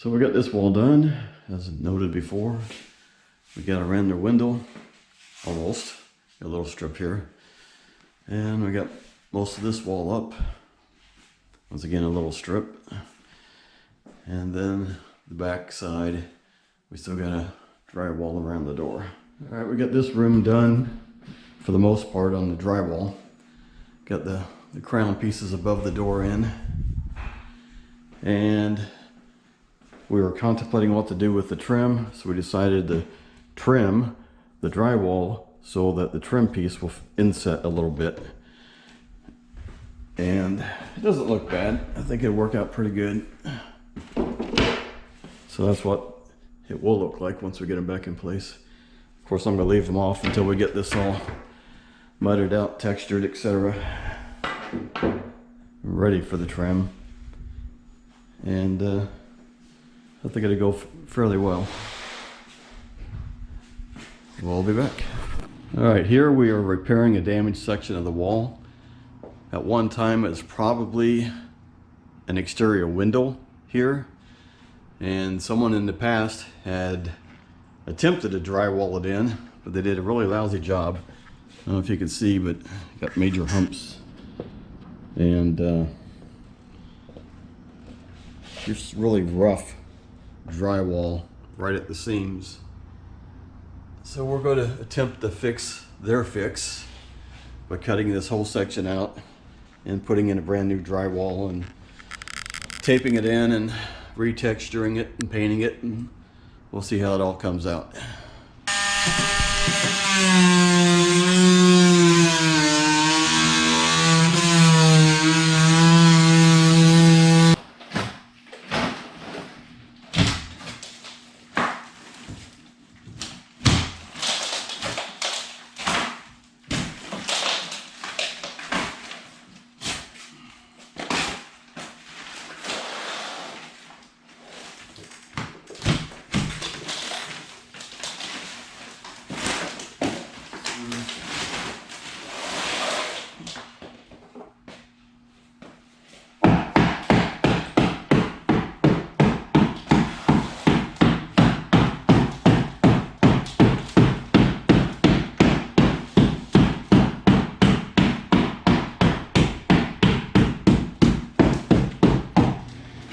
So we got this wall done, as noted before. We got a render window, almost. Got a little strip here. And we got most of this wall up. Once again, a little strip. And then the back side, we still got a drywall around the door. All right, we got this room done for the most part on the drywall. Got the crown pieces above the door in. And we were contemplating what to do with the trim, so we decided to trim the drywall so that the trim piece will inset a little bit. And it doesn't look bad. I think it'll work out pretty good. So that's what it will look like once we get them back in place. Of course, I'm going to leave them off until we get this all muttered out, textured, etc. Ready for the trim. And I think it'll go fairly well. We'll be back. All right, here we are repairing a damaged section of the wall. At one time, it was probably an exterior window here. And someone in the past had attempted to drywall it in, but they did a really lousy job. I don't know if you can see, but got major humps. And just really rough drywall right at the seams. So we're going to attempt to fix their fix by cutting this whole section out and putting in a brand new drywall and taping it in and retexturing it and painting it, and we'll see how it all comes out.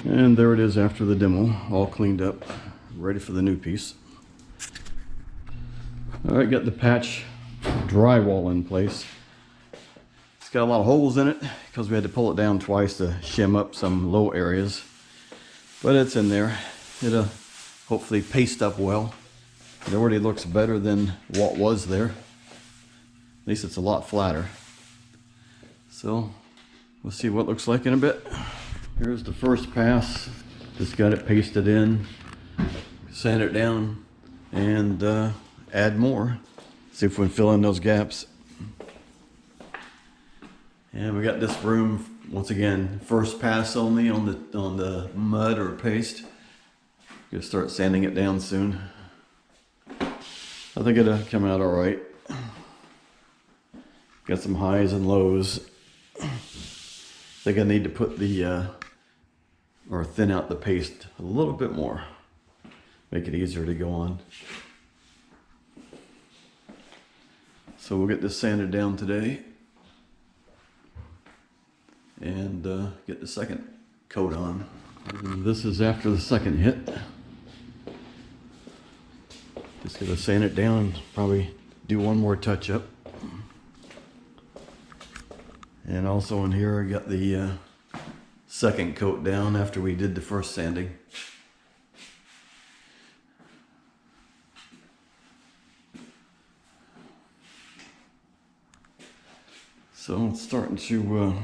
And there it is after the demo, all cleaned up, ready for the new piece. All right, got the patch drywall in place. It's got a lot of holes in it because we had to pull it down twice to shim up some low areas. But it's in there. It'll hopefully paste up well. It already looks better than what was there. At least it's a lot flatter. So we'll see what it looks like in a bit. Here's the first pass. Just got it pasted in, sand it down, and add more. See if we can fill in those gaps. And we got this room once again, first pass only on the mud or paste. Gonna start sanding it down soon. I think it'll come out all right. Got some highs and lows. I think I need to put the or thin out the paste a little bit more, make it easier to go on. So we'll get this sanded down today and get the second coat on. And this is after the second hit. Just gonna sand it down and probably do one more touch up. And also in here I got the second coat down after we did the first sanding. So it's starting to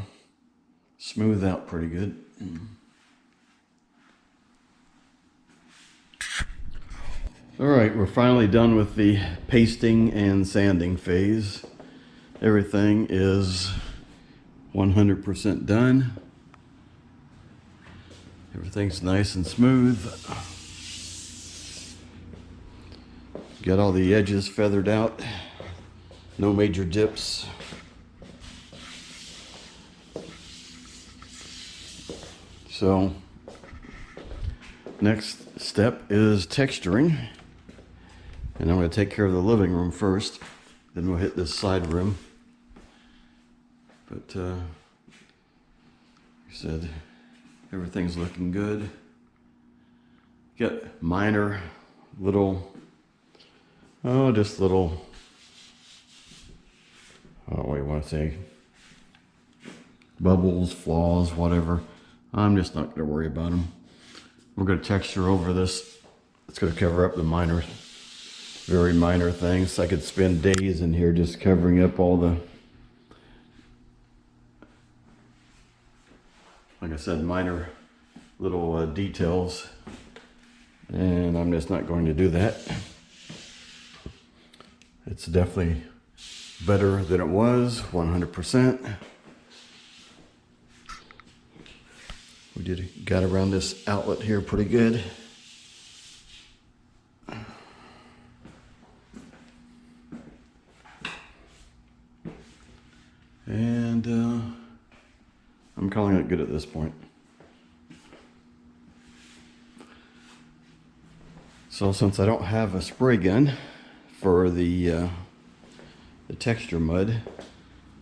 smooth out pretty good. All right, we're finally done with the pasting and sanding phase. Everything is 100% done. Everything's nice and smooth. Got all the edges feathered out. No major dips. So Next step is texturing. And I'm going to take care of the living room first. Then we'll hit this side room. But like I said, everything's looking good. Got minor little, just little, what do you want to say? Bubbles, flaws, whatever. I'm just not going to worry about them. We're going to texture over this. It's going to cover up the minor, very minor things. I could spend days in here just covering up all the, like I said, minor little details. And I'm just not going to do that. It's definitely better than it was, 100%. We got around this outlet here pretty good. And I'm calling it good at this point. So since I don't have a spray gun for the texture mud,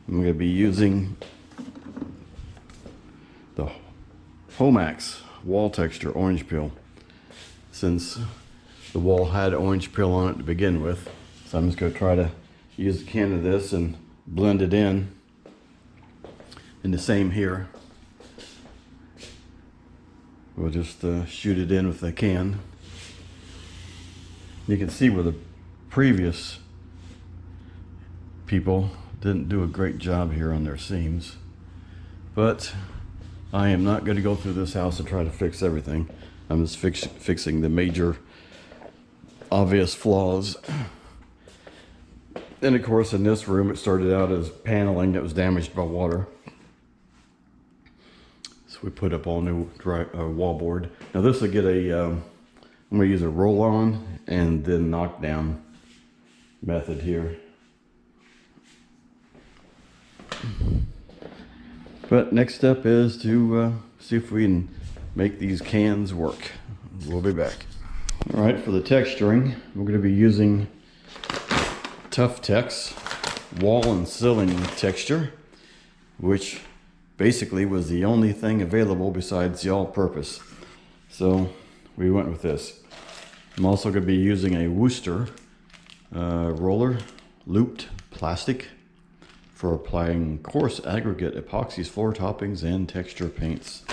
I'm going to be using the Homax wall texture orange peel, since the wall had orange peel on it to begin with. So I'm just going to try to use a can of this and blend it in. And the same here. We'll just shoot it in with the can. You can see where the previous people didn't do a great job here on their seams. But I am not going to go through this house and try to fix everything. I'm just fixing the major obvious flaws. And of course in this room it started out as paneling that was damaged by water. So we put up all new wallboard. Now this will get a, I'm going to use a roll-on and then knockdown method here. But next step is to see if we can make these cans work. We'll be back. All right, for the texturing, we're going to be using Tough Tex wall and ceiling texture, which basically was the only thing available besides the all-purpose. So we went with this. I'm also going to be using a Worcester roller, looped plastic, for applying coarse aggregate epoxies, floor toppings, and texture paints.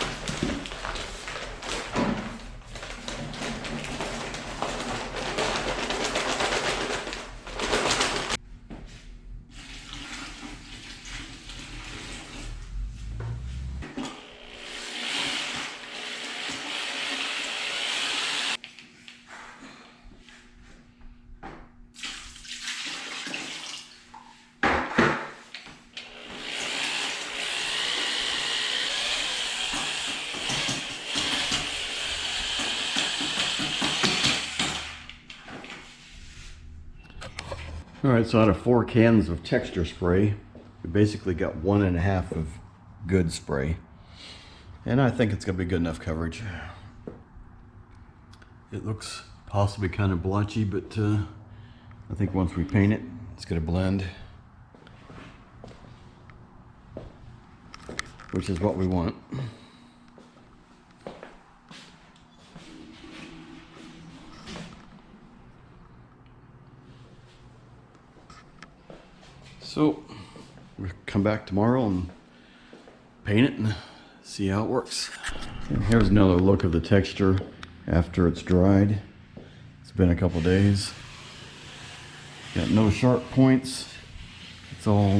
All right, so out of 4 cans of texture spray, we basically got 1.5 of good spray. And I think it's gonna be good enough coverage. It looks possibly kind of blotchy, but I think once we paint it, it's gonna blend, which is what we want. So we'll come back tomorrow and paint it and see how it works. And here's another look of the texture after it's dried. It's been a couple days. Got no sharp points. It's all,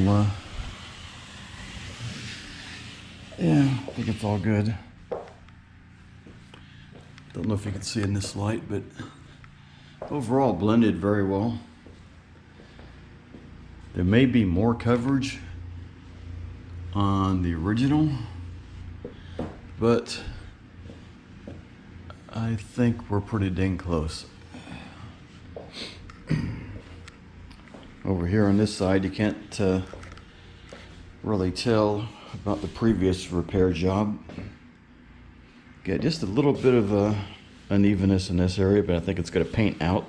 yeah, I think it's all good. Don't know if you can see in this light, but overall blended very well. There may be more coverage on the original, but I think we're pretty dang close. Over here on this side, you can't really tell about the previous repair job. Got just a little bit of unevenness in this area, but I think it's going to paint out.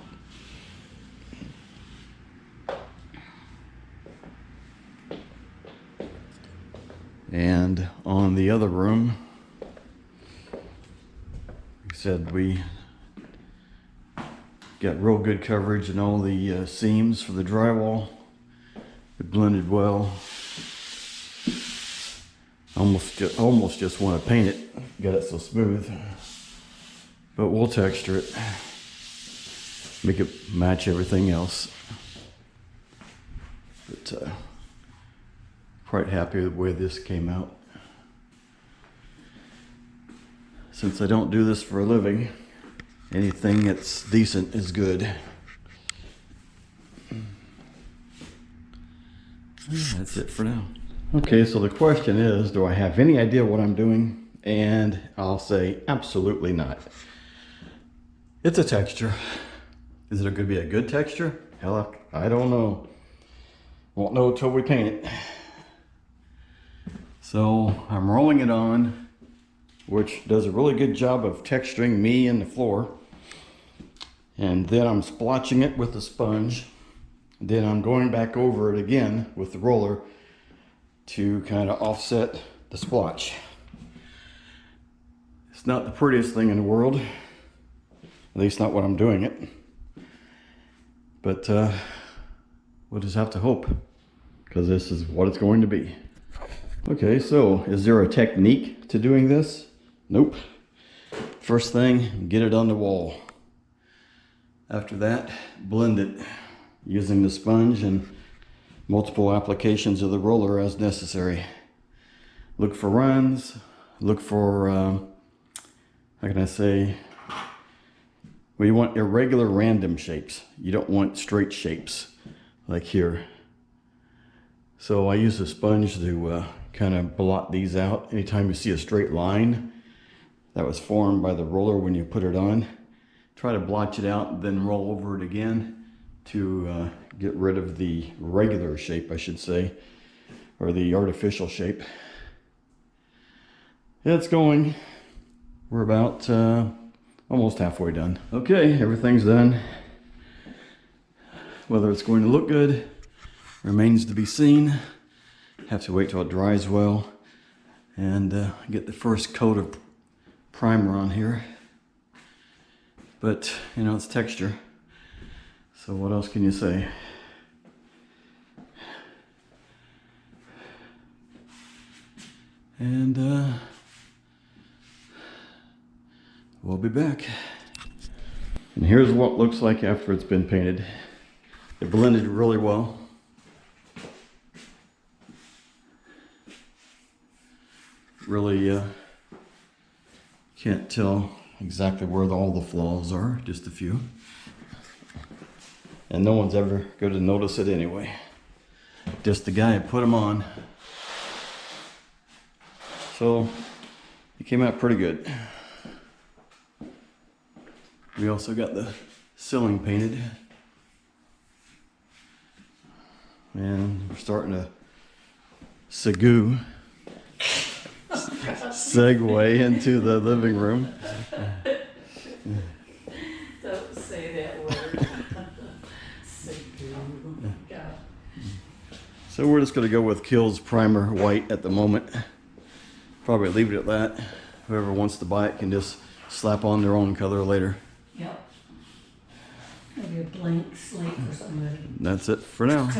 And on the other room, like I said, we got real good coverage in all the seams for the drywall. It blended well. Almost just want to paint it, get it so smooth, but we'll texture it, make it match everything else. But quite happy with the way this came out. Since I don't do this for a living, anything that's decent is good. That's it for now. Okay, so the question is, do I have any idea what I'm doing? And I'll say absolutely not. It's a texture. Is it going to be a good texture? Hell, I don't know. Won't know until we paint it. So I'm rolling it on, which does a really good job of texturing me and the floor. And then I'm splotching it with the sponge. Then I'm going back over it again with the roller to kind of offset the splotch. It's not the prettiest thing in the world, at least not when I'm doing it. But we'll just have to hope, because this is what it's going to be. Okay, so is there a technique to doing this? Nope. First thing, get it on the wall. After that, blend it using the sponge and multiple applications of the roller as necessary. Look for runs, look for, how can I say, well, you want irregular random shapes. You don't want straight shapes like here. So I use a sponge to kind of blot these out. Anytime you see a straight line that was formed by the roller when you put it on, try to blotch it out, then roll over it again to get rid of the regular shape, I should say, or the artificial shape. It's going. We're about almost halfway done. Okay, everything's done. Whether it's going to look good remains to be seen. Have to wait till it dries well and get the first coat of primer on here. But, you know, it's texture. So what else can you say? And we'll be back. And here's what it looks like after it's been painted. It blended really well. Really can't tell exactly where all the flaws are, just a few. And no one's ever going to notice it anyway. Just the guy who put them on. So it came out pretty good. We also got the ceiling painted. And we're starting to segue into the living room. Don't say that word. So we're just going to go with Kills Primer White at the moment. Probably leave it at that. Whoever wants to buy it can just slap on their own color later. Yep. Maybe a blank slate for somebody. That's it for now.